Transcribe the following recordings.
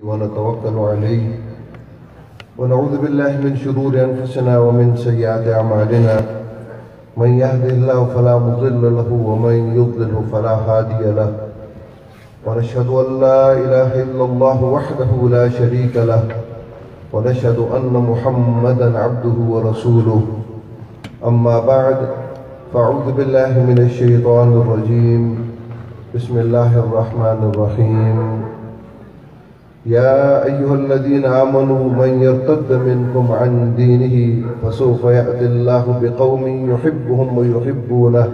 ونتوكل عليه ونعوذ بالله من شرور أنفسنا ومن سيئات أعمالنا من يهده الله فلا مضل له ومن يضلل فلا هادي له ونشهد أن لا إله إلا الله وحده لا شريك له ونشهد أن محمدا عبده ورسوله أما بعد فأعوذ بالله من الشيطان الرجيم بسم الله الرحمن الرحيم يا أيها الذين آمنوا من يرتد منكم عن دينه فسوف يأتي الله بقوم يحبهم ويحبونه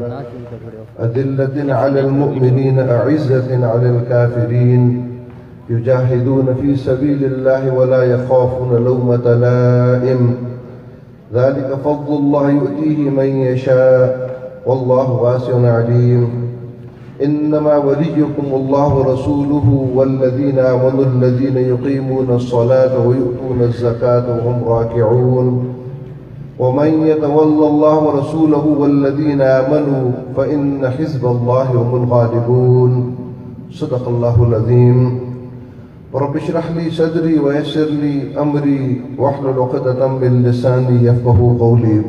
أذلة على المؤمنين أعزة على الكافرين يجاهدون في سبيل الله ولا يخافون لومة لائم ذلك فضل الله يؤتيه من يشاء والله واسع عليم إنما وليكم الله ورسوله والذين آمنوا الذين يقيمون الصلاة ويؤتون الزكاة وهم راكعون ومن يتولى الله ورسوله والذين آمنوا فإن حزب الله هم الغالبون صدق الله العظيم رب اشرح لي صدري ويسر لي أمري واحلل عقدة من لساني يفقهوا قولي.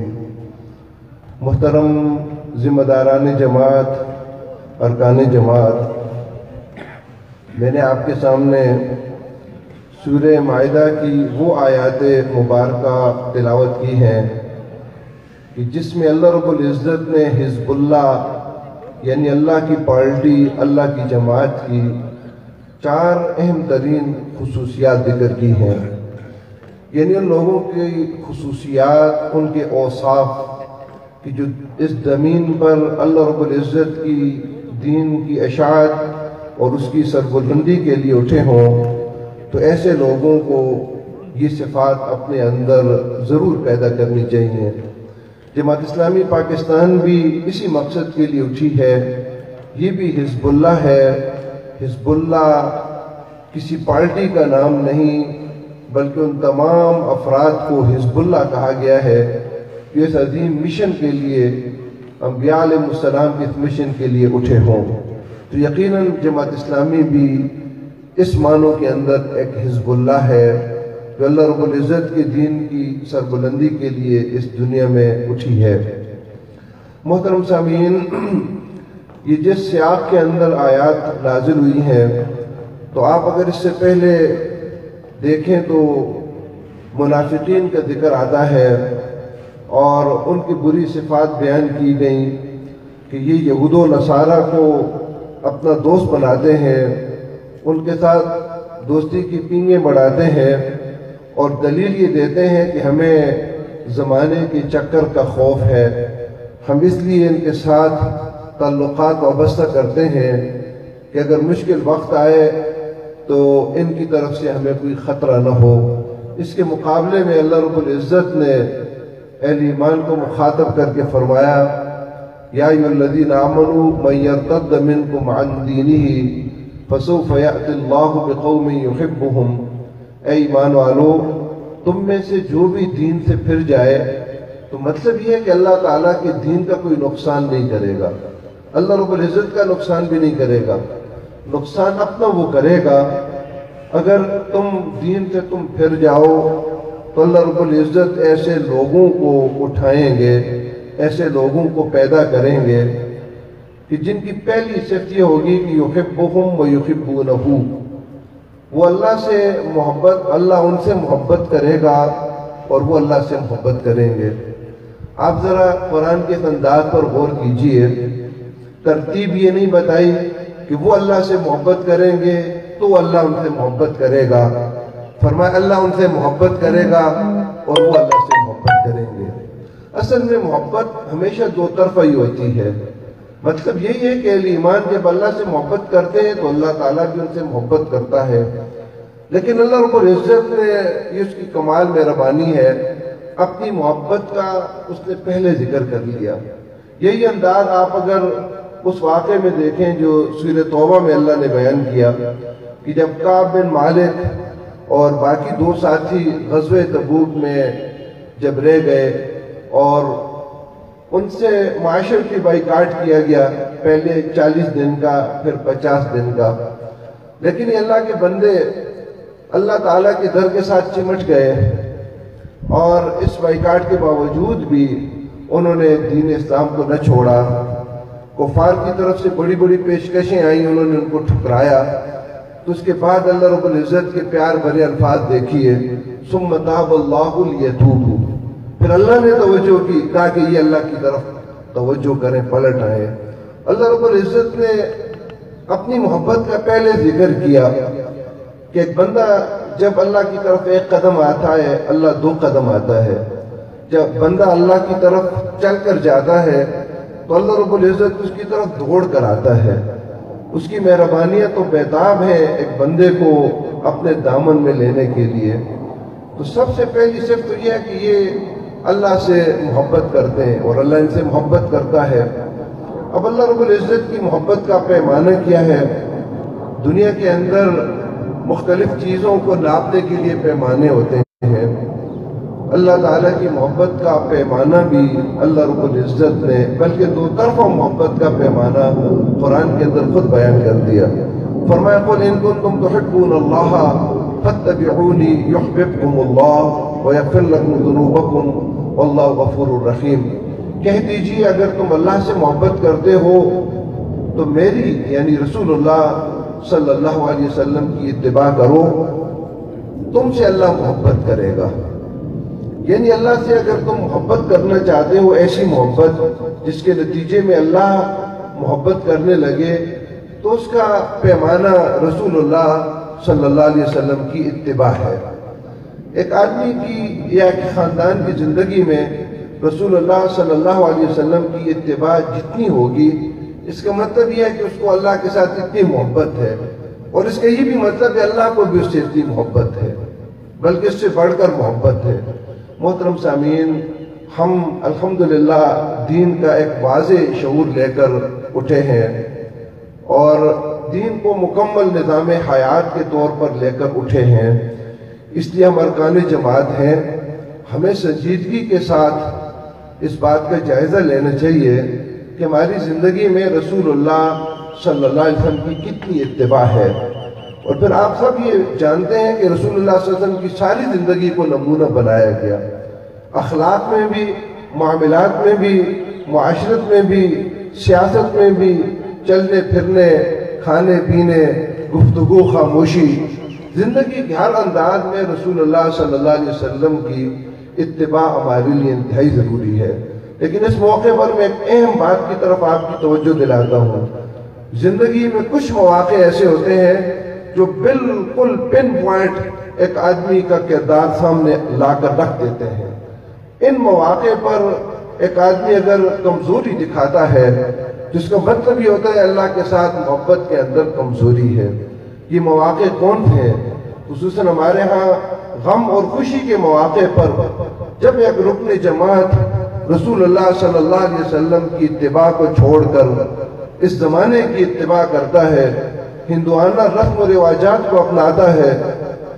محترم ذمہ داران جماعت، ارکان جماعت، میں نے آپ کے سامنے سورہ مائدہ کی وہ آیات مبارکہ تلاوت کی ہیں کہ جس میں اللہ رب العزت نے حزب اللہ یعنی اللہ کی پارٹی، اللہ کی جماعت کی 4 اہم ترین خصوصیات ذکر کی ہیں. یعنی ان لوگوں کی خصوصیات، ان کے اوصاف کہ جو اس زمین پر اللہ رب العزت کی دین کی اشاعت اور اس کی سربلندی کے لیے اٹھے ہوں، تو ایسے لوگوں کو یہ صفات اپنے اندر ضرور پیدا کرنی چاہیے. جماعت اسلامی پاکستان بھی اسی مقصد کے لیے اٹھی ہے. یہ بھی حزب اللہ ہے. حزب اللہ کسی پارٹی کا نام نہیں بلکہ ان تمام افراد کو حزب اللہ کہا گیا ہے کہ اس عظیم مشن کے لیے، انبیاء علیہ السلام کے اس مشن کے لیے اٹھے ہوں. تو یقیناً جماعت اسلامی بھی اس معنوں کے اندر ایک حزب اللہ ہے جو اللہ رب العزت کے دین کی سربلندی کے لیے اس دنیا میں اٹھی ہے. محترم سامعین، یہ جس سیاق کے اندر آیات نازل ہوئی ہیں، تو آپ اگر اس سے پہلے دیکھیں تو منافقین کا ذکر آتا ہے اور ان کی بری صفات بیان کی گئیں کہ یہ یہود و نصارہ کو اپنا دوست بناتے ہیں، ان کے ساتھ دوستی کی پینگیں بڑھاتے ہیں اور دلیل یہ دیتے ہیں کہ ہمیں زمانے کے چکر کا خوف ہے، ہم اس لیے ان کے ساتھ تعلقات وابستہ کرتے ہیں کہ اگر مشکل وقت آئے تو ان کی طرف سے ہمیں کوئی خطرہ نہ ہو. اس کے مقابلے میں اللہ رب العزت نے اہل ایمان کو مخاطب کر کے فرمایا یا ایھا الذین آمنوا من یرتد منکم عن دینہ فسوف یأتی اللہ بقوم یحبہم. اے ایمان والو، تم میں سے جو بھی دین سے پھر جائے تو مطلب یہ ہے کہ اللہ تعالیٰ کے دین کا کوئی نقصان نہیں کرے گا، اللہ رب العزت کا نقصان بھی نہیں کرے گا. نقصان اپنا وہ کرے گا. اگر تم دین سے تم پھر جاؤ تو اللہ رب العزت ایسے لوگوں کو اٹھائیں گے، ایسے لوگوں کو پیدا کریں گے کہ جن کی پہلی صفت یہ ہوگی کہ یحبہم ویحبونہ، وہ اللہ سے محبت، اللہ ان سے محبت کرے گا اور وہ اللہ سے محبت کریں گے. آپ ذرا قرآن کے انداز پر غور کیجئے. ترتیب یہ نہیں بتائی کہ وہ اللہ سے محبت کریں گے تو اللہ ان سے محبت کرے گا. فرمایا اللہ ان سے محبت کرے گا اور وہ اللہ سے محبت کریں گے. اصل میں محبت ہمیشہ دو طرفہ ہی ہوتی ہے. مطلب یہی ہے کہ اہل ایمان جب اللہ سے محبت کرتے ہیں تو اللہ تعالیٰ بھی ان سے محبت کرتا ہے. لیکن اللہ رب العزت نے یہ اس کی کمال مہربانی ہے، اپنی محبت کا اس نے پہلے ذکر کر لیا. یہی انداز آپ اگر اس واقعے میں دیکھیں جو سورہ توبہ میں اللہ نے بیان کیا کہ جب کعب بن مالک اور باقی 2 ساتھی غزوہ تبوک میں جب رہ گئے اور ان سے معاشرتی بائیکاٹ کیا گیا، پہلے 40 دن کا، پھر 50 دن کا. لیکن یہ اللہ کے بندے اللہ تعالیٰ کے در کے ساتھ چمٹ گئے اور اس بائیکاٹ کے باوجود بھی انہوں نے دین اسلام کو نہ چھوڑا. کفار کی طرف سے بڑی بڑی پیشکشیں آئیں، انہوں نے ان کو ٹھکرایا. تو اس کے بعد اللہ رب العزت کے پیار بھرے الفاظ دیکھیے، ثم تاب اللہ لیتوبوا. پھر اللہ نے توجہ کی، کہا کہ یہ اللہ کی طرف توجہ کریں، پلٹ آئے. اللہ رب العزت نے اپنی محبت کا پہلے ذکر کیا کہ ایک بندہ جب اللہ کی طرف ایک قدم آتا ہے، اللہ دو قدم آتا ہے. جب بندہ اللہ کی طرف چل کر جاتا ہے تو اللہ رب العزت اس کی طرف دوڑ کر آتا ہے. اس کی مہربانیت تو بیتاب ہے ایک بندے کو اپنے دامن میں لینے کے لیے. تو سب سے پہلی صفت تو یہ ہے کہ یہ اللہ سے محبت کرتے ہیں اور اللہ ان سے محبت کرتا ہے. اب اللہ رب العزت کی محبت کا پیمانہ کیا ہے؟ دنیا کے اندر مختلف چیزوں کو ناپنے کے لیے پیمانے ہوتے ہیں. اللہ تعالیٰ کی محبت کا پیمانہ بھی اللہ رب العزت نے بلکہ دو طرفہ محبت کا پیمانہ قرآن کے اندر خود بیان کر دیا. فرمایا قل ان کنتم تحبون اللہ فاتبعونی یحببکم اللہ ویغفر لکم ذنوبکم واللہ غفور الرحیم. کہہ دیجیے اگر تم اللہ سے محبت کرتے ہو تو میری یعنی رسول اللہ صلی اللہ علیہ وسلم کی اتباع کرو، تم سے اللہ محبت کرے گا. یعنی اللہ سے اگر تم محبت کرنا چاہتے ہو، ایسی محبت جس کے نتیجے میں اللہ محبت کرنے لگے، تو اس کا پیمانہ رسول اللہ صلی اللہ علیہ وسلم کی اتباع ہے. ایک آدمی کی یا ایک خاندان کی زندگی میں رسول اللہ صلی اللہ علیہ وسلم کی اتباع جتنی ہوگی، اس کا مطلب یہ ہے کہ اس کو اللہ کے ساتھ اتنی محبت ہے، اور اس کا یہ بھی مطلب ہے اللہ کو بھی اس سے اتنی محبت ہے، بلکہ اس سے بڑھ کر محبت ہے. محترم سامعین، ہم الحمدللہ دین کا ایک واضح شعور لے کر اٹھے ہیں اور دین کو مکمل نظام حیات کے طور پر لے کر اٹھے ہیں. اس لیے ہم ارکان جماعت ہیں. ہمیں سنجیدگی کے ساتھ اس بات کا جائزہ لینا چاہیے کہ ہماری زندگی میں رسول اللہ صلی اللہ علیہ وسلم کی کتنی اتباع ہے. اور پھر آپ سب یہ جانتے ہیں کہ رسول اللہ صلی اللہ علیہ وسلم کی ساری زندگی کو نمونہ بنایا گیا. اخلاق میں بھی، معاملات میں بھی، معاشرت میں بھی، سیاست میں بھی، چلنے پھرنے، کھانے پینے، گفتگو، خاموشی، زندگی کے ہر انداز میں رسول اللہ صلی اللہ علیہ وسلم کی اتباع ہمارے لیے انتہائی ضروری ہے. لیکن اس موقع پر میں ایک اہم بات کی طرف آپ کی توجہ دلاتا ہوں. زندگی میں کچھ مواقع ایسے ہوتے ہیں جو بالکل پن پوائنٹ ایک آدمی کا کردار سامنے لا کر رکھ دیتے ہیں. ان مواقع پر ایک آدمی اگر کمزوری دکھاتا ہے، جس کا مطلب یہ ہوتا ہے اللہ کے ساتھ محبت کے اندر کمزوری ہے. یہ مواقع کون تھے؟ خصوصاً ہمارے ہاں غم اور خوشی کے مواقع پر جب ایک رکن جماعت رسول اللہ صلی اللہ علیہ وسلم کی اتباع کو چھوڑ کر اس زمانے کی اتباع کرتا ہے، ہندوانہ رسم و رواجات کو اپناتا ہے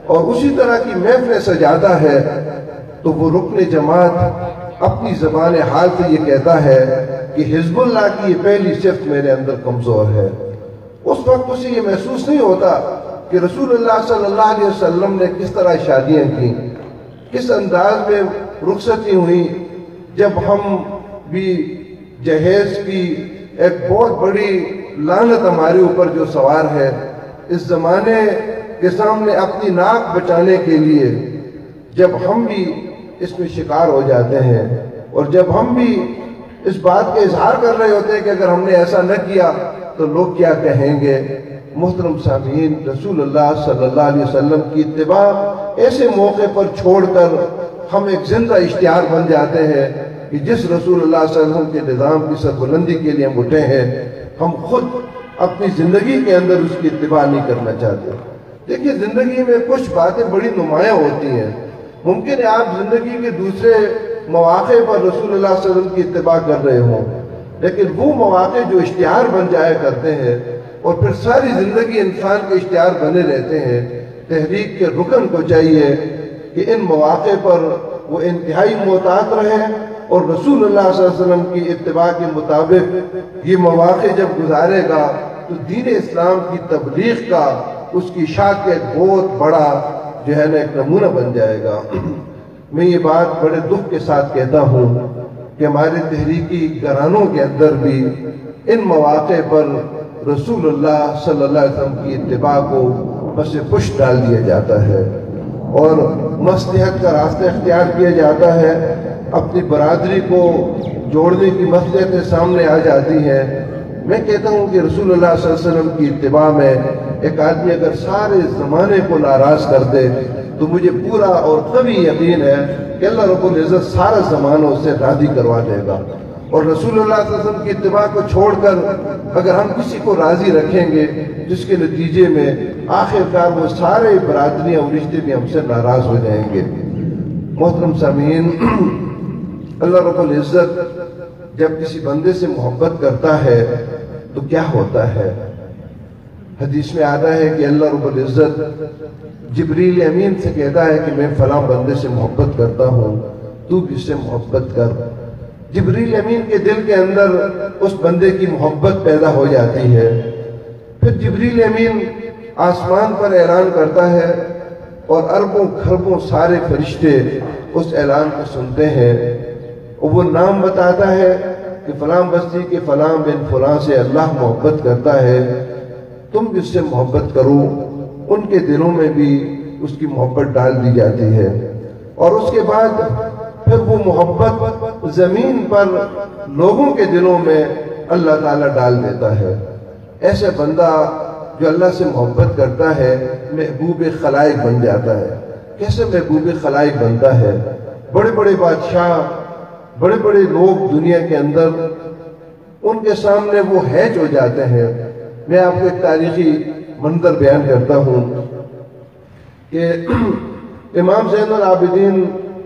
اور اسی طرح کی محفلیں سجاتا ہے، تو وہ رکن جماعت اپنی زبان حال سے یہ کہتا ہے کہ حزب اللہ کی یہ پہلی صفت میرے اندر کمزور ہے. اس وقت اسے یہ محسوس نہیں ہوتا کہ رسول اللہ صلی اللہ علیہ وسلم نے کس طرح شادیاں کی، کس انداز میں رخصتی ہوئی. جب ہم بھی جہیز کی ایک بہت بڑی لعنت ہمارے اوپر جو سوار ہے، اس زمانے کے سامنے اپنی ناک بچانے کے لیے جب ہم بھی اس میں شکار ہو جاتے ہیں اور جب ہم بھی اس بات کا اظہار کر رہے ہوتے ہیں کہ اگر ہم نے ایسا نہ کیا تو لوگ کیا کہیں گے. محترم سامعین، رسول اللہ صلی اللہ علیہ وسلم کی اتباع ایسے موقع پر چھوڑ کر ہم ایک زندہ اشتہار بن جاتے ہیں کہ جس رسول اللہ صلی اللہ علیہ وسلم کے نظام کی سربلندی کے لیے ہم اٹھے ہیں، ہم خود اپنی زندگی کے اندر اس کی اتباع نہیں کرنا چاہتے. دیکھیے، زندگی میں کچھ باتیں بڑی نمایاں ہوتی ہیں. ممکن ہے آپ زندگی کے دوسرے مواقع پر رسول اللہ صلی اللہ علیہ وسلم کی اتباع کر رہے ہوں، لیکن وہ مواقع جو اشتہار بن جایا کرتے ہیں اور پھر ساری زندگی انسان کے اشتہار بنے رہتے ہیں، تحریک کے رکن کو چاہیے کہ ان مواقع پر وہ انتہائی محتاط رہیں اور رسول اللہ صلی اللہ علیہ وسلم کی اتباع کے مطابق یہ مواقع جب گزارے گا تو دین اسلام کی تبلیغ کا اس کی شاخ ایک بہت بڑا جو ہے نا ایک نمونہ بن جائے گا۔ میں یہ بات بڑے دکھ کے ساتھ کہتا ہوں کہ ہمارے تحریکی گھرانوں کے اندر بھی ان مواقع پر رسول اللہ صلی اللہ علیہ وسلم کی اتباع کو پس پش ڈال دیا جاتا ہے اور مصلحت کا راستہ اختیار کیا جاتا ہے، اپنی برادری کو جوڑنے کی مصلحتیں سامنے آ جاتی ہیں۔ میں کہتا ہوں کہ رسول اللہ صلی اللہ علیہ وسلم کی اتباع میں ایک آدمی اگر سارے زمانے کو ناراض کر دے تو مجھے پورا اور قوی یقین ہے کہ اللہ رب العزت سارا زمانہ اس سے راضی کروا دے گا۔ اور رسول اللہ صلی اللہ علیہ وسلم کی اتباع کو چھوڑ کر اگر ہم کسی کو راضی رکھیں گے جس کے نتیجے میں آخر کار وہ سارے برادریاں اور رشتے بھی ہم سے ناراض ہو جائیں گے۔ محترم سامعین، اللہ رب العزت جب کسی بندے سے محبت کرتا ہے تو کیا ہوتا ہے؟ حدیث میں آتا ہے کہ اللہ رب العزت جبریل امین سے کہتا ہے کہ میں فلاں بندے سے محبت کرتا ہوں، تو بھی اس سے محبت کر۔ جبریل امین کے دل کے اندر اس بندے کی محبت پیدا ہو جاتی ہے۔ پھر جبریل امین آسمان پر اعلان کرتا ہے اور اربوں کھربوں سارے فرشتے اس اعلان کو سنتے ہیں، اور وہ نام بتاتا ہے کہ فلاں بستی کے فلاں بن فلاں سے اللہ محبت کرتا ہے، تم بھی اس سے محبت کرو۔ ان کے دلوں میں بھی اس کی محبت ڈال دی جاتی ہے، اور اس کے بعد پھر وہ محبت زمین پر لوگوں کے دلوں میں اللہ تعالیٰ ڈال دیتا ہے۔ ایسے بندہ جو اللہ سے محبت کرتا ہے محبوب خلائق بن جاتا ہے۔ کیسے محبوب خلائق بنتا ہے؟ بڑے بڑے بادشاہ، بڑے بڑے لوگ دنیا کے اندر، ان کے سامنے وہ ہیج ہو جاتے ہیں۔ میں آپ کو ایک تاریخی منظر بیان کرتا ہوں کہ امام زین العابدین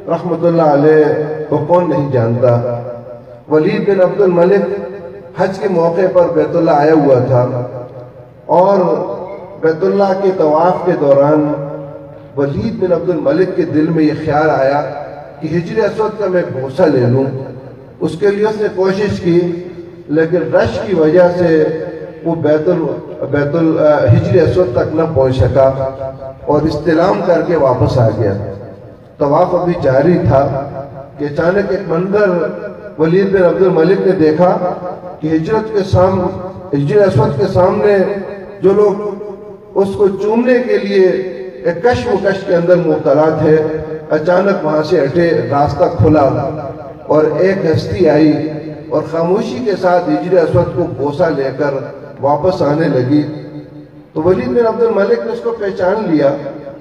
رحمۃ اللہ علیہ کو کون نہیں جانتا؟ ولید بن عبد الملک حج کے موقع پر بیت اللہ آیا ہوا تھا، اور بیت اللہ کے طواف کے دوران ولید بن عبد الملک کے دل میں یہ خیال آیا کہ ہجر اسود کا میں بوسہ لے لوں۔ اس کے لیے اس نے کوشش کی، لیکن رش کی وجہ سے وہ ہجر اسود تک نہ پہنچ سکا اور استلام کر کے واپس آ گیا۔ طواف ابھی جاری تھا کہ اچانک ایک منظر ولید بن عبد الملک نے دیکھا کہ ہجر اسود کے سامنے جو لوگ اس کو چومنے کے لیے ایک کشمکش کے اندر مبتلا تھے، اچانک وہاں سے ہٹے، راستہ کھلا اور ایک ہستی آئی اور خاموشی کے ساتھ ہجر اسود کو بوسہ لے کر واپس آنے لگی۔ تو ولید بن عبد الملک نے اس کو پہچان لیا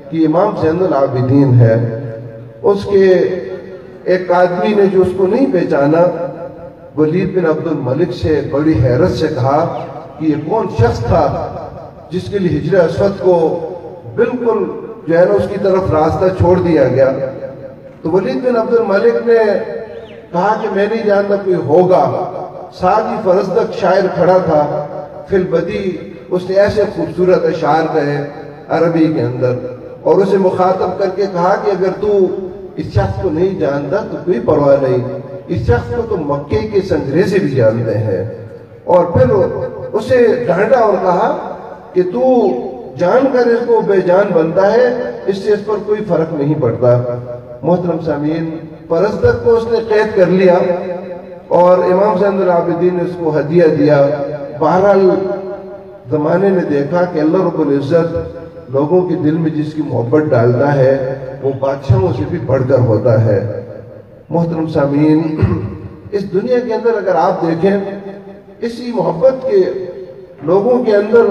کہ امام زین العابدین ہے۔ اس کے ایک آدمی نے جو اس کو نہیں پہچانا، ولید بن عبد الملک سے بڑی حیرت سے کہا کہ یہ کون شخص تھا جس کے لیے ہجر اسود کو بالکل جو ہے نا اس کی طرف راستہ چھوڑ دیا گیا؟ تو ولید بن عبد الملک نے کہا کہ میں نہیں جانتا، کوئی ہوگا۔ ساتھ ہی فرزدق شاعر کھڑا تھا، فی البدی اس نے ایسے خوبصورت اشعار کہے عربی کے اندر، اور اسے مخاطب کر کے کہا کہ اگر تو اس شخص کو نہیں جانتا تو کوئی پرواہ نہیں، اس شخص کو تو مکے کے سنگریزے بھی جانتے ہیں۔ اور پھر اسے ڈانٹا اور کہا کہ تو جان کر اس کو بے جان بنتا ہے، اس سے اس پر کوئی فرق نہیں پڑتا۔ محترم سامعین، فرزدق کو اس نے قید کر لیا اور امام زین العابدین نے اس کو ہدیہ دیا۔ بہرحال زمانے نے دیکھا کہ اللہ رب العزت لوگوں کے دل میں جس کی محبت ڈالتا ہے وہ بادشاہوں سے بھی بڑھ کر ہوتا ہے۔ محترم سامعین، اس دنیا کے اندر اگر آپ دیکھیں، اسی محبت کے لوگوں کے اندر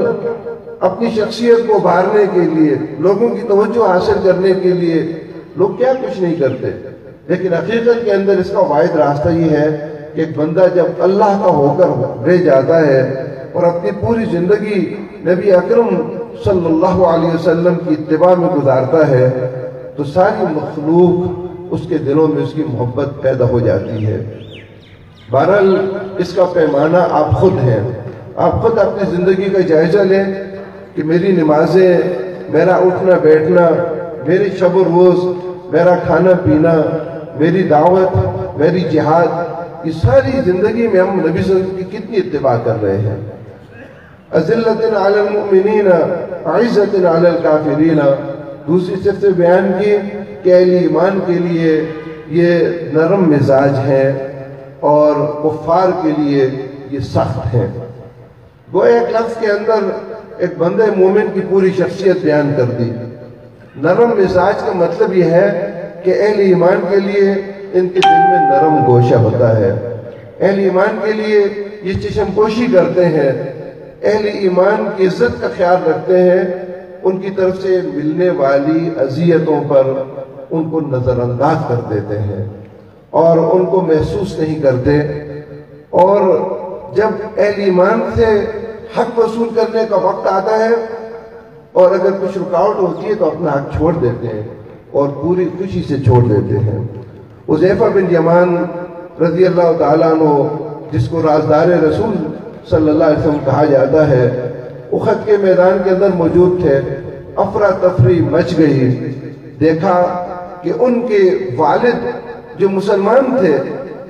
اپنی شخصیت کو ابھارنے کے لیے، لوگوں کی توجہ حاصل کرنے کے لیے لوگ کیا کچھ نہیں کرتے، لیکن حقیقت کے اندر اس کا واحد راستہ یہ ہے کہ ایک بندہ جب اللہ کا ہو کر رہ جاتا ہے اور اپنی پوری زندگی نبی اکرم صلی اللہ علیہ وسلم کی اتباع میں گزارتا ہے تو ساری مخلوق اس کے دلوں میں اس کی محبت پیدا ہو جاتی ہے۔ بہرحال اس کا پیمانہ آپ خود ہیں، آپ خود اپنی زندگی کا جائزہ لیں کہ میری نمازیں، میرا اٹھنا بیٹھنا، میری شب و روز، میرا کھانا پینا، میری دعوت، میری جہاد، یہ ساری زندگی میں ہم نبی صلی اللہ علیہ وسلم کی کتنی اتباع کر رہے ہیں۔ اذلۃ علی المؤمنین عزۃ علی الکافرین دوسری صف سے بیان کی کہ اہل ایمان کے لیے یہ نرم مزاج ہیں اور کفار کے لیے یہ سخت ہیں۔ گویا ایک لفظ کے اندر ایک بندہ مومن کی پوری شخصیت بیان کر دی۔ نرم مزاج کا مطلب یہ ہے کہ اہل ایمان کے لیے ان کے دل میں نرم گوشہ ہوتا ہے، اہل ایمان کے لیے یہ چشم پوشی کرتے ہیں، اہل ایمان کی عزت کا خیال رکھتے ہیں، ان کی طرف سے ملنے والی اذیتوں پر ان کو نظر انداز کر دیتے ہیں اور ان کو محسوس نہیں کرتے، اور جب اہل ایمان سے حق وصول کرنے کا وقت آتا ہے اور اگر کچھ رکاوٹ ہوتی ہے تو اپنا حق چھوڑ دیتے ہیں اور پوری خوشی سے چھوڑ دیتے ہیں۔ حذیفہ بن یمان رضی اللہ تعالیٰ عنہ، جس کو رازدار رسول صلی اللہ علیہ وسلم کہا جاتا ہے، احد کے میدان کے اندر موجود تھے۔ افراتفری مچ گئی، دیکھا کہ ان کے والد جو مسلمان تھے،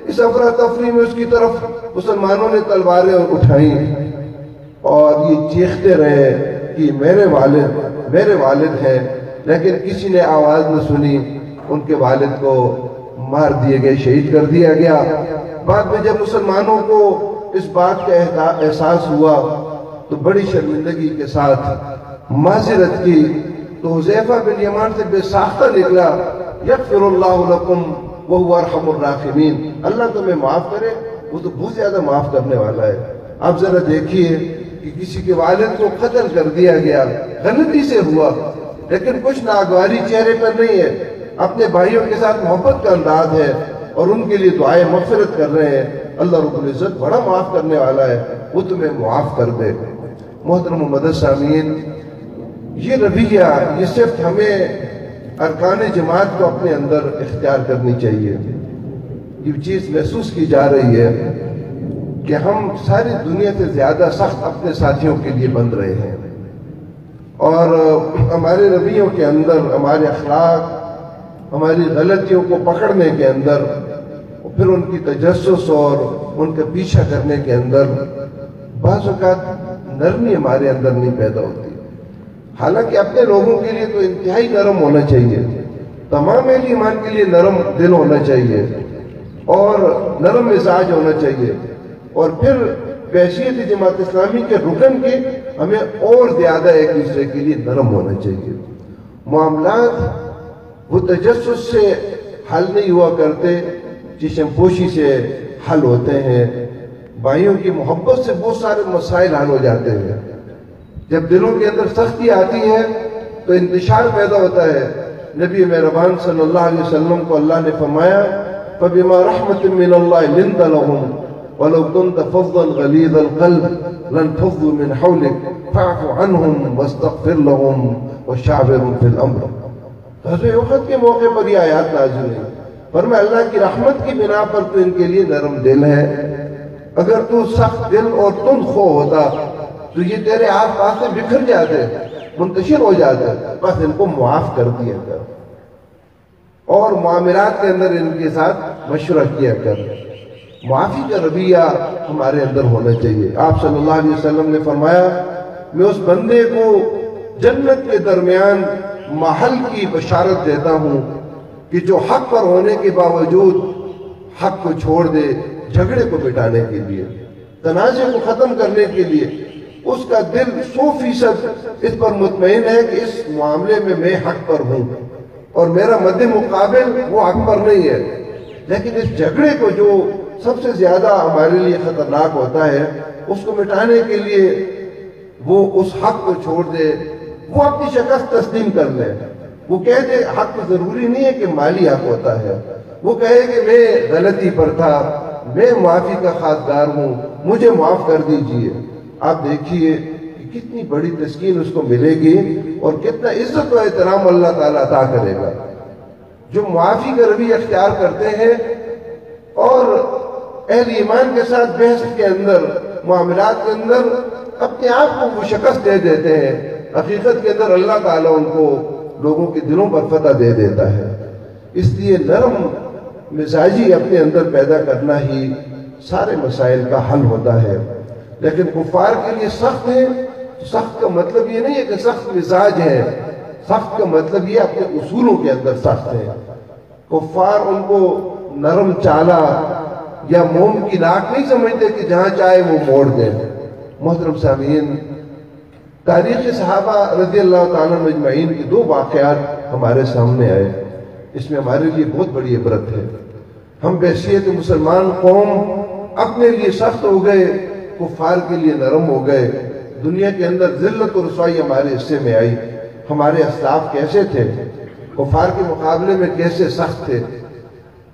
اس افراتفری میں اس کی طرف مسلمانوں نے تلواریں اٹھائیں اور یہ چیختے رہے کہ میرے والد ہیں، لیکن کسی نے آواز نہ سنی، ان کے والد کو مار دیے گئے، شہید کر دیا گیا۔ بعد میں جب مسلمانوں کو اس بات کا احساس ہوا تو بڑی شرمندگی کے ساتھ معذرت کی، تو حذیفہ بن یمان سے بے ساختہ نکلا، یغفر اللہ لکم وہو ارحم الراحمین، اللہ تمہیں معاف کرے، وہ تو بہت زیادہ معاف کرنے والا ہے۔ آپ ذرا دیکھیے کہ کسی کے والد کو قتل کر دیا گیا، غلطی سے ہوا، لیکن کچھ ناگواری چہرے پر نہیں ہے، اپنے بھائیوں کے ساتھ محبت کا انداز ہے اور ان کے لیے دعائیں مغفرت کر رہے ہیں۔ اللہ رب العزت بڑا معاف کرنے والا ہے، وہ تمہیں معاف کر دے۔ محترم و مدد سامعین، یہ رویہ، یہ صرف ہمیں ارکان جماعت کو اپنے اندر اختیار کرنی چاہیے۔ یہ چیز محسوس کی جا رہی ہے کہ ہم ساری دنیا سے زیادہ سخت اپنے ساتھیوں کے لیے بن رہے ہیں، اور ہمارے رویوں کے اندر، ہمارے اخلاق، ہماری غلطیوں کو پکڑنے کے اندر، پھر ان کی تجسس اور ان کا پیچھا کرنے کے اندر بعض اوقات نرمی ہمارے اندر نہیں پیدا ہوتی۔ حالانکہ اپنے لوگوں کے لیے تو انتہائی نرم ہونا چاہیے، تمام اہل ایمان کے لیے نرم دل ہونا چاہیے اور نرم مزاج ہونا چاہیے، اور پھر بحیثیت جماعت اسلامی کے رکن کے ہمیں اور زیادہ ایک دوسرے کے لیے نرم ہونا چاہیے۔ معاملات وہ تجسس سے حل نہیں ہوا کرتے، چشم پوشی سے حل ہوتے ہیں۔ بھائیوں کی محبت سے بہت سارے مسائل حل ہو جاتے ہیں۔ جب دلوں کے اندر سختی آتی ہے تو انتشار پیدا ہوتا ہے۔ نبی مہربان صلی اللہ علیہ وسلم کو اللہ نے فرمایا فَبِمَا رَحْمَةٍ مِّنَ اللَّهِ لِنْتَ لَهُمْ وَلَوْ كُنْتَ فَظًّا غَلِيظَ الْقَلْبِ لَانْفَضُّوا مِنْ حَوْلِكَ فَاعْفُ عَنْهُمْ وَاسْتَغْفِرْ لَهُمْ وَشَاوِرْهُمْ فِي الْأَمْرِ۔ غزوہ احد کے موقع پر یہ آیات نازل ہوئی، فرمایا اللہ کی رحمت کی بنا پر تو ان کے لیے نرم دل ہے، اگر تو سخت دل اور تند خو ہوتا تو یہ تیرے آس پاس سے بکھر جاتے، منتشر ہو جاتے، بس ان کو معاف کر دیا کر اور معاملات کے اندر ان کے ساتھ مشورہ کیا کر۔ معافی کا رویہ ہمارے اندر ہونا چاہیے۔ آپ صلی اللہ علیہ وسلم نے فرمایا میں اس بندے کو جنت کے درمیان محل کی بشارت دیتا ہوں کہ جو حق پر ہونے کے باوجود حق کو چھوڑ دے، جھگڑے کو مٹانے کے لیے، تنازع کو ختم کرنے کے لیے، اس کا دل 100% اس پر مطمئن ہے کہ اس معاملے میں میں حق پر ہوں اور میرا مد مقابل وہ حق پر نہیں ہے، لیکن اس جھگڑے کو جو سب سے زیادہ ہمارے لیے خطرناک ہوتا ہے، اس کو مٹانے کے لیے وہ اس حق کو چھوڑ دے، وہ اپنی شکست تسلیم کر لے، وہ کہہ دے حق ضروری نہیں ہے کہ مالی حق ہوتا ہے، وہ کہے کہ میں غلطی پر تھا، میں معافی کا خواستگار ہوں، مجھے معاف کر دیجئے۔ آپ دیکھیے کہ کتنی بڑی تسکین اس کو ملے گی اور کتنا عزت و احترام اللہ تعالیٰ عطا کرے گا۔ جو معافی کا رویہ اختیار کرتے ہیں اور اہل ایمان کے ساتھ بحث کے اندر، معاملات کے اندر اپنے آپ کو وہ شکست دے دیتے ہیں، حقیقت کے اندر اللہ تعالیٰ ان کو لوگوں کے دلوں پر فتح دے دیتا ہے۔ اس لیے نرم مزاجی اپنے اندر پیدا کرنا ہی سارے مسائل کا حل ہوتا ہے۔ لیکن کفار کے لیے سخت ہے، سخت کا مطلب یہ نہیں ہے کہ سخت مزاج ہے، سخت کا مطلب یہ اپنے اصولوں کے اندر سخت ہے. کفار ان کو نرم چالا یا موم کی ناک نہیں سمجھتے کہ جہاں چاہے وہ موڑ دیں. محترم سامعین، تاریخ صحابہ رضی اللہ تعالیٰ مجمعین کے 2 واقعات ہمارے سامنے آئے. اس میں ہمارے لیے بہت بڑی عبرت ہے. ہم بحیثیت مسلمان قوم اپنے لیے سخت ہو گئے، کفار کے لیے نرم ہو گئے. دنیا کے اندر ذلت و رسوائی ہمارے حصے میں آئی. ہمارے اسلاف کیسے تھے؟ کفار کے مقابلے میں کیسے سخت تھے؟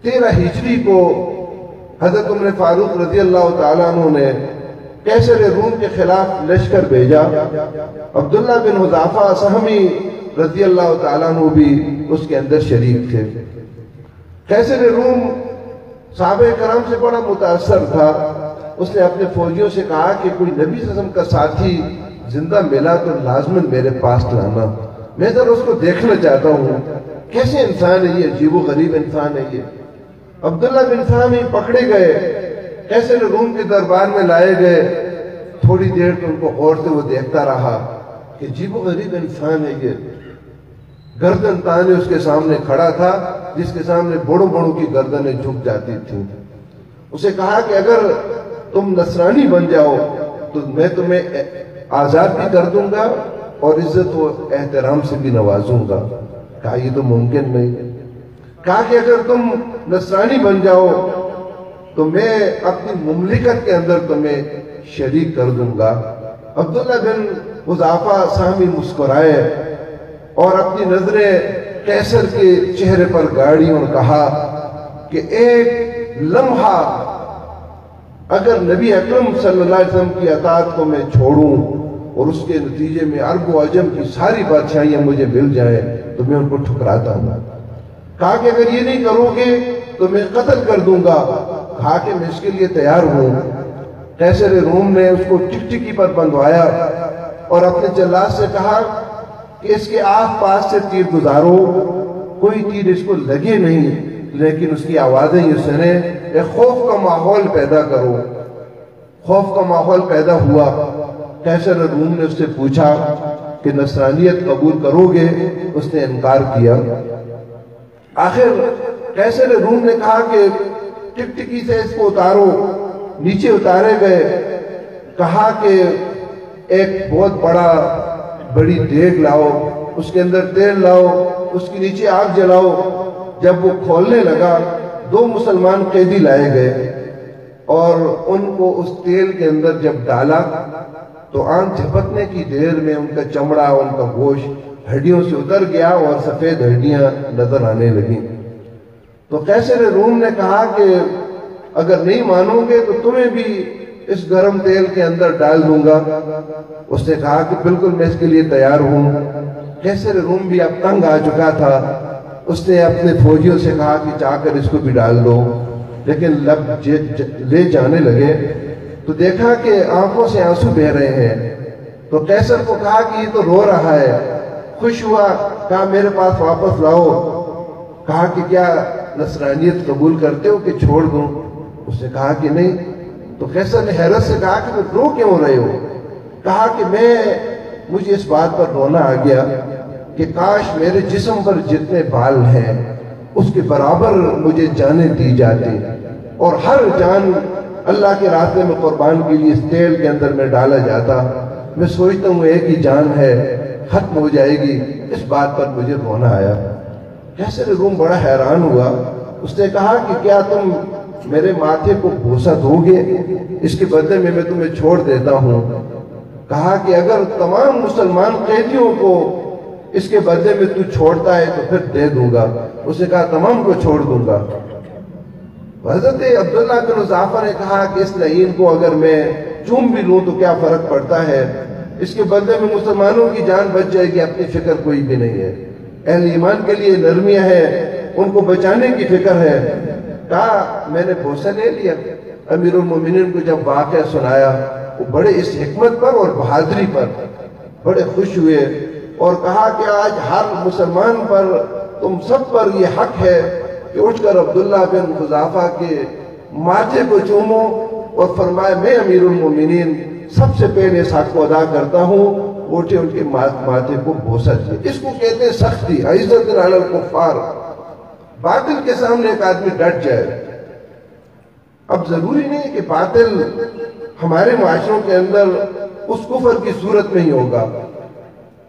13 ہجری کو حضرت عمر فاروق رضی اللہ تعالیٰ عنہ نے قیصر روم کے خلاف لشکر بھیجا. عبداللہ بن حذافہ سہمی رضی اللہ تعالیٰ عنہ بھی اس کے اندر شریک تھے. قیصر روم صحابہ کرام سے بڑا متاثر تھا. اس نے اپنے فوجیوں سے کہا کہ کوئی نبی صلی اللہ علیہ وسلم کا ساتھی زندہ ملا تو لازماً میرے پاس لانا، میں ذرا اس کو دیکھنا چاہتا ہوں کیسے انسان ہے یہ، عجیب و غریب انسان ہے یہ. عبداللہ بن سہمی پکڑے گئے، قیصر روم کے دربار میں لائے گئے. تھوڑی دیر تو ان کو غور سے وہ دیکھتا رہا کہ عجیب و غریب انسان ہے یہ. گردن تانے اس کے سامنے کھڑا تھا، جس کے سامنے بڑوں بڑوں کی گردنیں جھک جاتی تھیں. اسے کہا کہ اگر تم نصرانی بن جاؤ تو میں تمہیں آزاد بھی کر دوں گا اور عزت و احترام سے بھی نوازوں گا. کہا یہ تو ممکن نہیں. کہا کہ اگر تم نصرانی بن جاؤ تو میں اپنی مملکت کے اندر تمہیں شریک کر دوں گا. عبداللہ بن حذافہ سہمی مسکرائے اور اپنی نظریں قیصر کے چہرے پر گاڑی اور کہا کہ ایک لمحہ اگر نبی اکرم صلی اللہ علیہ وسلم کی اطاعت کو میں چھوڑوں اور اس کے نتیجے میں عرب و عجم کی ساری بادشاہیاں مجھے مل جائیں تو میں ان کو ٹھکراتا ہوں. کہا کہ اگر یہ نہیں کرو گے تو میں قتل کر دوں گا. کہا کہ میں اس کے لیے تیار ہوں. قیصر روم نے اس کو ٹکٹکی پر بندھوایا اور اپنے جلاد سے کہا کہ اس کے آس پاس سے تیر گزارو، کوئی تیر اس کو لگے نہیں لیکن اس کی آوازیں یہ سنیں. ایک خوف کا ماحول پیدا کرو. خوف کا ماحول پیدا ہوا. قیصر روم نے اس سے پوچھا کہ نصرانیت قبول کرو گے؟ اس نے انکار کیا. آخر قیصر روم نے کہا کہ ٹکٹکی سے اس کو اتارو. نیچے اتارے گئے. کہا کہ ایک بہت بڑی دیگ لاؤ، اس کے اندر تیل لاؤ، اس کے نیچے آگ جلاؤ. جب وہ کھولنے لگا 2 مسلمان قیدی لائے گئے اور ان کو اس تیل کے اندر جب ڈالا تو آنکھ جھپکنے کی دیر میں ان کا چمڑا، ان کا گوشت ہڈیوں سے اتر گیا اور سفید ہڈیاں نظر آنے لگیں. تو قیصر روم نے کہا کہ اگر نہیں مانو گے تو تمہیں بھی اس گرم تیل کے اندر ڈال دوں گا. اس نے کہا کہ بالکل میں اس کے لیے تیار ہوں. قیصر روم بھی اب تنگ آ چکا تھا. اس نے اپنے فوجیوں سے کہا کہ چاہ کر اس کو بھی ڈال دو، لیکن لب لے جانے لگے تو دیکھا کہ آنکھوں سے آنسو بہہ رہے ہیں. تو قیصر کو کہا کہ یہ تو رو رہا ہے. خوش ہوا، کہا میرے پاس واپس لاؤ. کہا کہ کیا نصرانیت قبول کرتے ہو کہ چھوڑ دوں؟ اس نے کہا کہ نہیں. تو قیصر نے حیرت سے کہا کہ تم رو کیوں رہے ہو؟ کہا کہ مجھے اس بات پر رونا آ گیا کہ کاش میرے جسم پر جتنے بال ہیں اس کے برابر مجھے جانیں دی جاتی اور ہر جان اللہ کے راستے میں قربان کے لیے اس تیل کے اندر میں ڈالا جاتا. میں سوچتا ہوں ایک ہی جان ہے، ختم ہو جائے گی. اس بات پر مجھے رونا آیا. قیصر روم بڑا حیران ہوا. اس نے کہا کہ کیا تم میرے ماتھے کو بوسہ دو گے؟ اس کے بدلے میں تمہیں چھوڑ دیتا ہوں. کہا کہ اگر تمام مسلمان قیدیوں کو اس کے بدلے میں تو چھوڑتا ہے تو پھر دے دوں گا. اس نے کہا تمام کو چھوڑ دوں گا. حضرت عبداللہ بن حذافہ نے کہا کہ اس لعین کو اگر میں چوم بھی لوں تو کیا فرق پڑتا ہے، اس کے بدلے میں مسلمانوں کی جان بچ جائے گی، اپنی فکر کوئی بھی نہیں ہے. اہل ایمان کے لیے نرمیاں ہیں، ان کو بچانے کی فکر ہے. کہا میں نے بوسہ لے لیا. امیر المومنین کو جب واقعہ سنایا وہ بڑے اس حکمت پر اور بہادری پر بڑے خوش ہوئے اور کہا کہ آج ہر مسلمان پر، تم سب پر یہ حق ہے کہ اٹھ کر عبداللہ بن حذافہ کے ماتھے کو چومو اور فرمائے میں امیر المومنین سب سے پہلے اس حق کو ادا کرتا ہوں اٹھے ان کے ماتھے کو بوسہ دیے۔ اس کو کہتے ہیں سختی، عزت علی الکفار۔ باطل کے سامنے ایک آدمی ڈٹ جائے۔ اب ضروری نہیں کہ باطل ہمارے معاشروں کے اندر اس کفر کی صورت میں ہی ہوگا،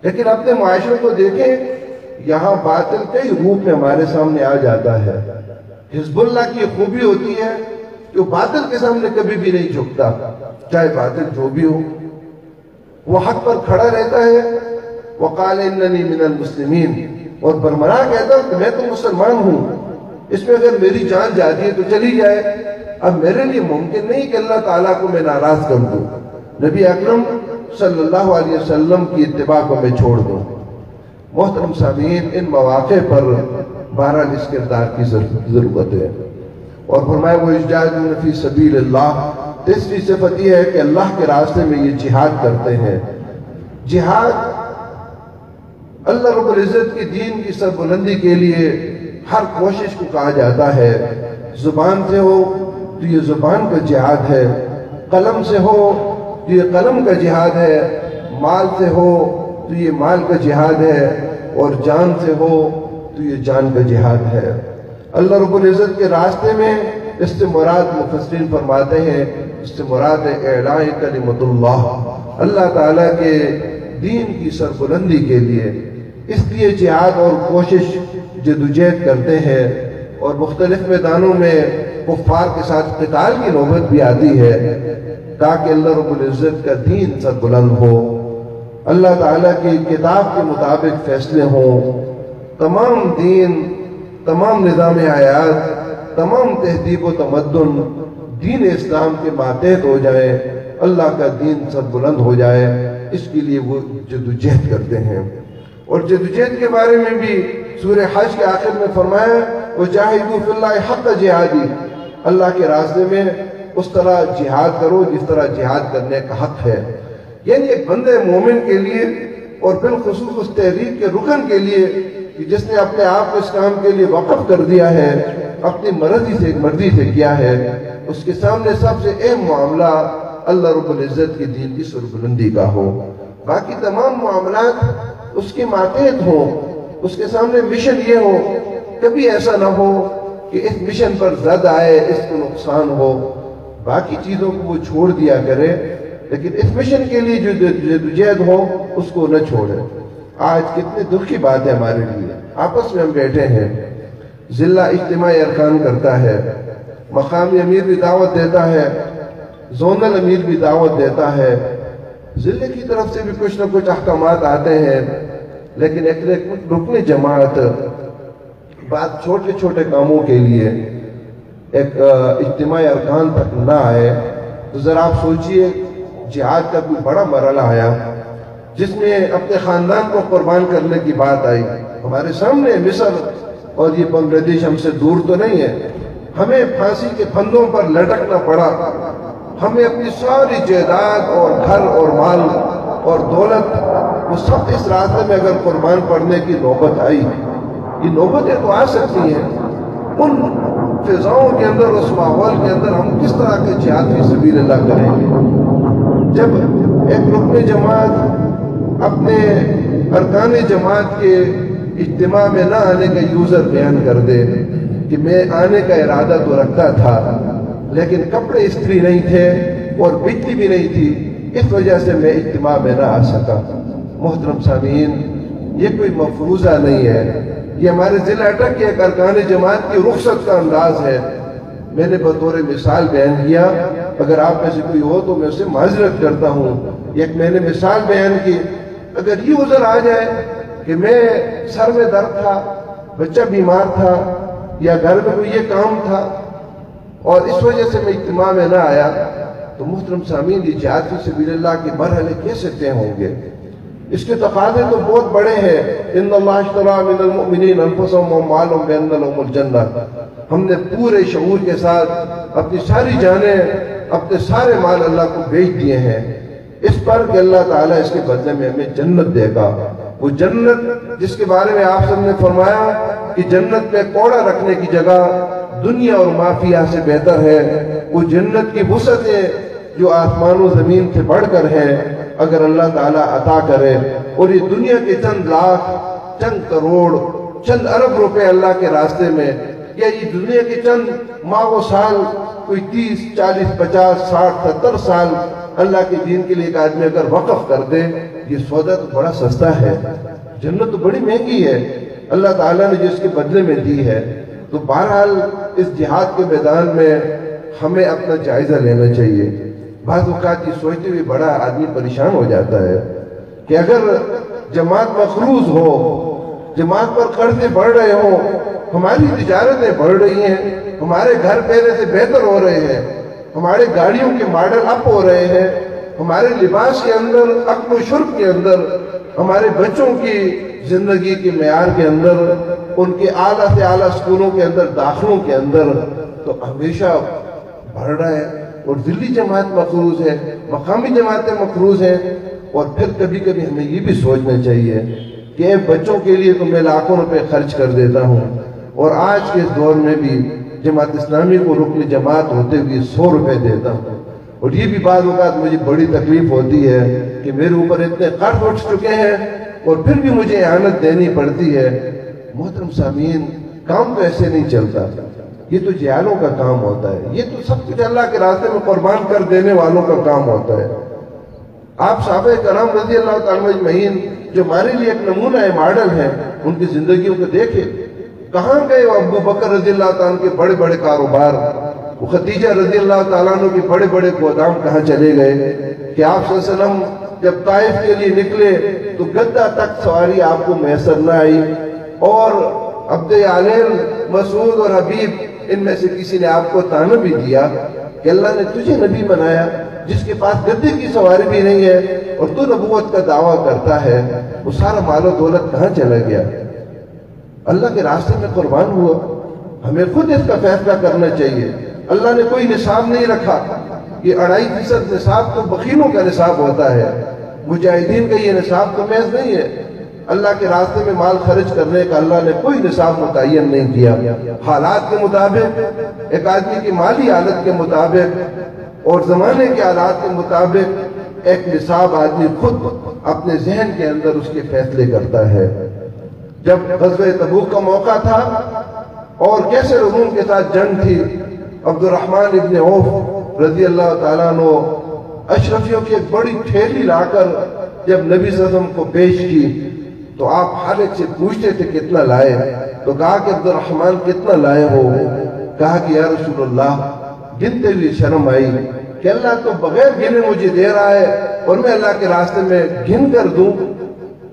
لیکن اپنے معاشروں کو دیکھیں، یہاں باطل کئی روپ میں ہمارے سامنے آ جاتا ہے۔ حزب اللہ کی خوبی ہوتی ہے کہ وہ باطل کے سامنے کبھی بھی نہیں جھکتا، چاہے باطل جو بھی ہو، وہ حق پر کھڑا رہتا ہے۔ وقال اننی من المسلمین، اور برملا کہتا ہے کہ میں تو مسلمان ہوں، اس میں اگر میری جان جاتی ہے تو چلی جائے۔ اب میرے لیے ممکن نہیں کہ اللہ تعالیٰ کو میں ناراض کر دوں، نبی اکرم صلی اللہ علیہ وسلم کی اتباع کو میں چھوڑ دوں۔ محترم سامعین، ان مواقع پر بہرحال اس کردار کی ضرورت ہے۔ اور فرمایا وَيُجَاهِدُونَ فِي سَبِيلِ اللَّهِ، تیسری صفت یہ ہے کہ اللہ کے راستے میں یہ جہاد کرتے ہیں۔ جہاد اللہ رب العزت کی دین کی سربلندی کے لیے ہر کوشش کو کہا جاتا ہے۔ زبان سے ہو تو یہ زبان کا جہاد ہے، قلم سے ہو تو یہ قلم کا جہاد ہے، مال سے ہو تو یہ مال کا جہاد ہے، اور جان سے ہو تو یہ جان کا جہاد ہے۔ اللہ رب العزت کے راستے میں اس سے مراد مفسرین فرماتے ہیں، اس سے مراد ہے اعلاء کلمۃ اللہ، اللہ تعالیٰ کے دین کی سربلندی کے لیے۔ اس لیے جہاد اور کوشش جدوجہد کرتے ہیں، اور مختلف میدانوں میں کفار کے ساتھ قتال کی نوبت بھی آتی ہے تاکہ اللہ رب العزت کا دین سربلند ہو، اللہ تعالیٰ کی کتاب کے مطابق فیصلے ہوں، تمام دین، تمام نظام حیات، تمام تہذیب و تمدن دین اسلام کے ماتحت ہو جائے، اللہ کا دین سربلند ہو جائے۔ اس کے لیے وہ جدوجہد کرتے ہیں۔ اور جدوجہد کے بارے میں بھی سورہ حج کے آخر میں فرمایا وَجَاهِدُوا فِي اللَّهِ حَقَّ جِهَادِهِ، اللہ کے راستے میں اس طرح جہاد کرو جس طرح جہاد کرنے کا حق ہے۔ یعنی ایک بندے مومن کے لیے، اور بالخصوص اس تحریک کے رکن کے لیے کہ جس نے اپنے آپ کو اس کام کے لیے وقف کر دیا ہے، اپنی مرضی سے کیا ہے، اس کے سامنے سب سے اہم معاملہ اللہ رب العزت کی دین کی سربلندی کا ہو۔ باقی تمام معاملات اس کے ماتحت ہوں، اس کے سامنے مشن یہ ہو، کبھی ایسا نہ ہو کہ اس مشن پر زد آئے، اس کو نقصان ہو، باقی چیزوں کو وہ چھوڑ دیا کرے، لیکن اس مشن کے لیے جو جدوجہد ہو اس کو نہ چھوڑے۔ آج کتنے دکھ کی بات ہے ہمارے لیے، آپس میں ہم بیٹھے ہیں، ضلع اجتماعی ارکان کرتا ہے، مقامی امیر بھی دعوت دیتا ہے، زونل امیر بھی دعوت دیتا ہے، ضلع کی طرف سے بھی کچھ نہ کچھ احکامات آتے ہیں، لیکن ایک رکن جماعت بات چھوٹے چھوٹے کاموں کے لیے ایک اجتماعی ارکان تک نہ آئے، تو ذرا آپ سوچئے جہاد کا کوئی بڑا مرحلہ آیا جس میں اپنے خاندان کو قربان کرنے کی بات آئی۔ ہمارے سامنے مصر اور یہ بنگلہ دیش ہم سے دور تو نہیں ہے، ہمیں پھانسی کے پھندوں پر لٹکنا پڑا، ہمیں اپنی ساری جائیداد اور گھر اور مال اور دولت وہ سب اس راستے میں اگر قربان پڑنے کی نوبت آئی، یہ نوبتیں تو آ سکتی ہیں، ان فضاؤں کے اندر، اس ماحول کے اندر ہم کس طرح کے جہاد فی سبیل اللہ کریں گے؟ جب ایک رکن جماعت اپنے ارکان جماعت کے اجتماع میں نہ آنے کا یوزر بیان کر دے کہ میں آنے کا ارادہ تو رکھتا تھا لیکن کپڑے استری نہیں تھے اور بجلی بھی نہیں تھی، اس وجہ سے میں اجتماع میں نہ آ سکا۔ محترم سامعین، یہ کوئی مفروضہ نہیں ہے، یہ ہمارے ضلع اٹک کے ایک ارکان جماعت کی رخصت کا انداز ہے۔ میں نے بطور مثال بیان کیا، اگر آپ میں سے کوئی ہو تو میں اسے معذرت کرتا ہوں۔ ایک میں نے مثال بیان کی، اگر یہ عذر آ جائے کہ میں سر میں درد تھا، بچہ بیمار تھا، یا گھر میں کوئی یہ کام تھا اور اس وجہ سے میں اجتماع میں نہ آیا، تو محترم سامعین، یہ جہاد فی سبیل اللہ کے مرحلے کیسے طے ہوں گے؟ اس کے تقاضے تو بہت بڑے ہیں۔ ان اللہ اشتری من المؤمنین انفسهم واموالهم بان لهم الجنہ، ہم نے پورے شعور کے ساتھ اپنی ساری جانیں، اپنے سارے مال اللہ کو بیچ دیے ہیں اس پر کہ اللہ تعالیٰ اس کے بدلے میں ہمیں جنت دے گا۔ وہ جنت جس کے بارے میں آپ سب نے فرمایا کہ جنت میں کوڑا رکھنے کی جگہ دنیا اور مافیہ سے بہتر ہے، وہ جنت کی وسعتیں جو آسمان و زمین سے بڑھ کر ہے اگر اللہ تعالیٰ عطا کرے، اور یہ دنیا کے چند لاکھ، چند کروڑ، چند ارب روپے اللہ کے راستے میں، یا یہ دنیا کے چند ماہ و سال، کوئی 30 40 50 60 70 سال اللہ کے دین کے لیے ایک آدمی اگر وقف کر دے، یہ سودا تو بڑا سستا ہے، جنت تو بڑی مہنگی ہے، اللہ تعالیٰ نے جس کے بدلے میں دی ہے۔ تو بہرحال اس جہاد کے میدان میں ہمیں اپنا جائزہ لینا چاہیے۔ بعض اوقات یہ سوچتے ہوئے بڑا آدمی پریشان ہو جاتا ہے کہ اگر جماعت مقروض ہو، جماعت پر قرضے بڑھ رہے ہوں، ہماری تجارتیں بڑھ رہی ہیں، ہمارے گھر پہلے سے بہتر ہو رہے ہیں، ہمارے گاڑیوں کے ماڈل اپ ہو رہے ہیں، ہمارے لباس کے اندر، اکل و شرب کے اندر، ہمارے بچوں کی زندگی کے معیار کے اندر، ان کے اعلیٰ سے اعلیٰ سکولوں کے اندر، داخلوں کے اندر تو ہمیشہ بڑھ رہا ہے، اور ذلی جماعت مقروض ہے، مقامی جماعتیں مقروض ہیں۔ اور پھر کبھی کبھی ہمیں یہ بھی سوچنا چاہیے کہ بچوں کے لیے تو میں لاکھوں روپے خرچ کر دیتا ہوں، اور آج کے اس دور میں بھی جماعت اسلامی کو رکن جماعت ہوتے ہوئے 100 روپے دیتا ہوں، اور یہ بھی بعض اوقات مجھے بڑی تکلیف ہوتی ہے کہ میرے اوپر اتنے قرض اٹھ چکے ہیں اور پھر بھی مجھے اعانت دینی پڑتی ہے۔ محترم سامعین، کام تو ایسے نہیں چلتا، یہ تو جہالوں کا کام ہوتا ہے، یہ تو سب کچھ اللہ کے راستے میں قربان کر دینے والوں کا کام ہوتا ہے۔ آپ صحابہ کرام رضی اللہ تعالیٰ اجمعین جو ہمارے لیے ایک نمونہ ہے، ماڈل ہے، ان کی زندگیوں کو دیکھیں، کہاں گئے وہ ابو بکر رضی اللہ تعالیٰ کے بڑے بڑے کاروبار، وہ خدیجہ رضی اللہ تعالیٰ عنہ کے بڑے بڑے گودام کہاں چلے گئے کہ آپ صلی اللہ علیہ وسلم جب طائف کے لیے نکلے تو گدہ تک سواری آپ کو میسر نہ آئی، اور عبد عالم، مسعود اور حبیب ان میں سے کسی نے آپ کو طعنہ بھی دیا کہ اللہ نے تجھے نبی بنایا جس کے پاس گدے کی سواری بھی نہیں ہے اور تو نبوت کا دعویٰ کرتا ہے، وہ سارا مال و دولت کہاں چلا گیا؟ اللہ کے راستے میں قربان ہوا۔ ہمیں خود اس کا فیصلہ کرنا چاہیے۔ اللہ نے کوئی نصاب نہیں رکھا، یہ 2.5% نصاب تو بخیلوں کا نصاب ہوتا ہے، مجاہدین کا یہ نصاب تو محض نہیں ہے۔ اللہ کے راستے میں مال خرچ کرنے کا اللہ نے کوئی نصاب متعین نہیں کیا، حالات کے مطابق، ایک آدمی کی مالی حالت کے مطابق اور زمانے کے حالات کے مطابق ایک نصاب آدمی خود اپنے ذہن کے اندر اس کے فیصلے کرتا ہے۔ جب غزوہ تبوک کا موقع تھا اور کیسے روم کے ساتھ جنگ تھی، عبد الرحمن ابن عوف رضی اللہ تعالیٰ عنہ اشرفیوں کی ایک بڑی تھیلی لا کر جب نبی صلی اللہ علیہ وسلم کو پیش کی تو آپ ہر ایک سے پوچھتے تھے کتنا لائے، تو کہا کہ عبد الرحمن کتنا لائے ہو؟ کہا کہ یا رسول اللہ، گنتے ہوئے شرم آئی کہ اللہ تو بغیر گنے مجھے دے رہا ہے اور میں اللہ کے راستے میں گن کر دوں۔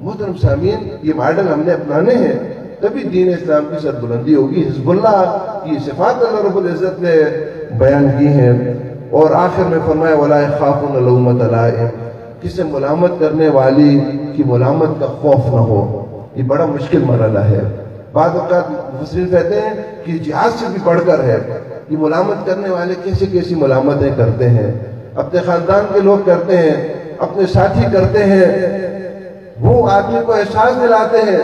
محترم سامعین، یہ ماڈل ہم نے اپنانے ہیں، تبھی دین اسلام کی سربلندی ہوگی۔ حزب اللہ کی صفات اللہ رب العزت نے بیان کی ہیں، اور آخر میں فرمایا وَلَا يَخَافُونَ لَوْمَةَ لَائِمٍ، کسے ملامت کرنے والی کی ملامت کا خوف نہ ہو۔ یہ بڑا مشکل مرحلہ ہے۔ بعض اوقات مفسرین کہتے ہیں کہ جہاد سے بھی بڑھ کر ہے، یہ ملامت کرنے والے کیسی کیسی ملامتیں کرتے ہیں، اپنے خاندان کے لوگ کرتے ہیں، اپنے ساتھی کرتے ہیں، وہ آدمی کو احساس دلاتے ہیں۔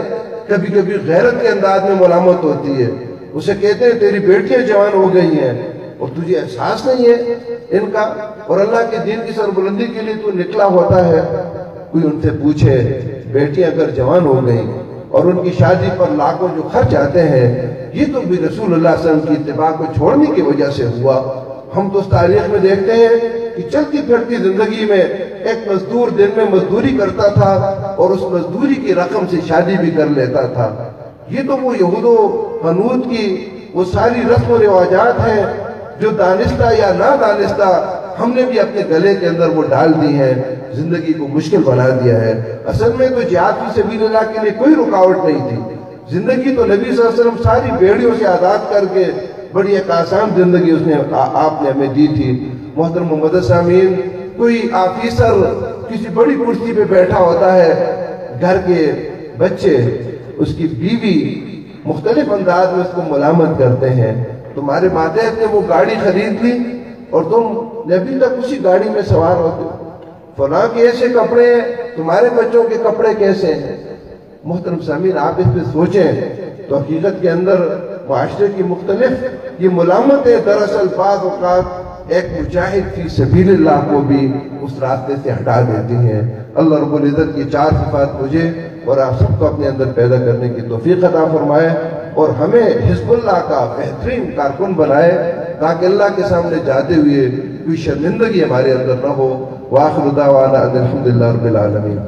کبھی کبھی غیرت کے انداز میں ملامت ہوتی ہے، اسے کہتے ہیں تیری بیٹیاں جوان ہو گئی ہیں اور تجھے احساس نہیں ہے ان کا، اور اللہ کے دین کی سربلندی کے لیے تو نکلا ہوتا ہے۔ کوئی ان سے پوچھے بیٹیاں اگر جوان ہو گئی اور ان کی شادی پر لاکھوں جو خرچ آتے ہیں، یہ تو بھی رسول اللہ صلی اللہ علیہ وسلم کی اتباع کو چھوڑنے کی وجہ سے ہوا۔ ہم تو اس تاریخ میں دیکھتے ہیں کہ چلتی پھرتی زندگی میں ایک مزدور دن میں مزدوری کرتا تھا اور اس مزدوری کی رقم سے شادی بھی کر لیتا تھا۔ یہ تو وہ یہود و ہنود کی وہ ساری رسم و رواجات ہیں جو دانستہ یا نہ دانستہ ہم نے بھی اپنے گلے کے اندر وہ ڈال دی ہیں، زندگی کو مشکل بنا دیا ہے۔ اصل میں تو جہاد فی سبیل اللہ کے لیے کوئی رکاوٹ نہیں تھی، زندگی تو نبی صلی اللہ علیہ وسلم ساری بیڑیوں سے آزاد کر کے بڑی ایک آسان زندگی اس نے آپ نے ہمیں دی تھی۔ محترم محمد سامعین، کوئی آفیسر کسی بڑی کرسی پہ بیٹھا ہوتا ہے، گھر کے بچے، اس کی بیوی مختلف انداز میں اس کو ملامت کرتے ہیں، تمہارے ماتحت نے وہ گاڑی خرید لی اور تم ابھی تک اسی گاڑی میں سوار ہوتے ہو، فلاں کے ایسے کپڑے ہیں، تمہارے بچوں کے کپڑے کیسے ہیں۔ محترم سامعین، آپ اس پہ سوچیں تو حقیقت کے اندر معاشرے کی مختلف یہ ملامتیں دراصل بعض اوقات ایک مجاہد فی سبیل اللہ کو بھی اس راستے سے ہٹا دیتی ہیں۔ اللہ رب العزت کی 4 صفات مجھے اور آپ سب کو اپنے اندر پیدا کرنے کی توفیق عطا فرمائے اور ہمیں حزب اللہ کا بہترین کارکن بنائے تاکہ اللہ کے سامنے جاتے ہوئے کوئی شرمندگی ہمارے اندر نہ ہو۔ وآخر دعوانا ان الحمدللہ رب العالمین۔